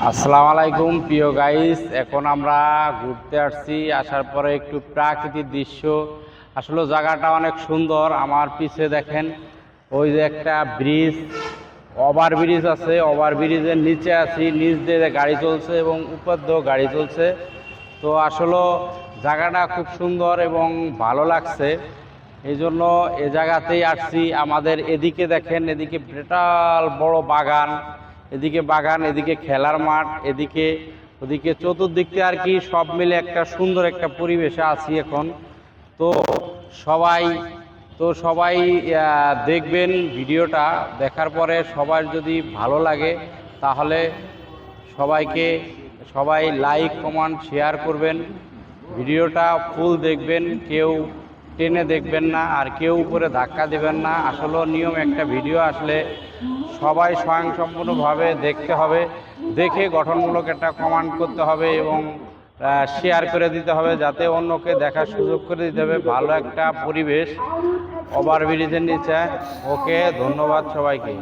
আসসালামু আলাইকুম প্রিয় গাইস। এখন আমরা ঘুরতে আসছি, আসার পরে একটু প্রাকৃতিক দৃশ্য। আসলে জায়গাটা অনেক সুন্দর। আমার পিছে দেখেন ওই যে একটা ব্রিজ, ওভার ব্রিজ আছে, ওভার ব্রিজের নিচে আছি, নিচ দিয়ে গাড়ি চলছে এবং উপর দিয়েও গাড়ি চলছে। তো আসলে জায়গাটা খুব সুন্দর এবং ভালো লাগছে, এই জন্য এ জায়গাতেই আসছি। আমাদের এদিকে দেখেন, এদিকে বিশাল বড় বাগান, এদিকে বাগান, এদিকে খেলার মাঠ, এদিকে ওদিকে চতুর্দিকে আর কি সব মিলে একটা সুন্দর একটা পরিবেশে আছি এখন। তো সবাই সবাই দেখবেন ভিডিওটা। দেখার পরে সবার যদি ভালো লাগে তাহলে সবাই লাইক কমেন্ট শেয়ার করবেন। ভিডিওটা ফুল দেখবেন, কেউ টেনে দেখবেন না আর কেউ উপরে ধাক্কা দেবেন না। আসলে নিয়ম, একটা ভিডিও আসলে সবাই স্বয়ংসম্পূর্ণভাবে দেখতে হবে, দেখে গঠনমূলক একটা কমেন্ট করতে হবে এবং শেয়ার করে দিতে হবে, যাতে অন্যকে দেখার সুযোগ করে দিতে হবে। ভালো একটা পরিবেশ ওভারব্রিজের নিচে। ওকে, ধন্যবাদ সবাইকে।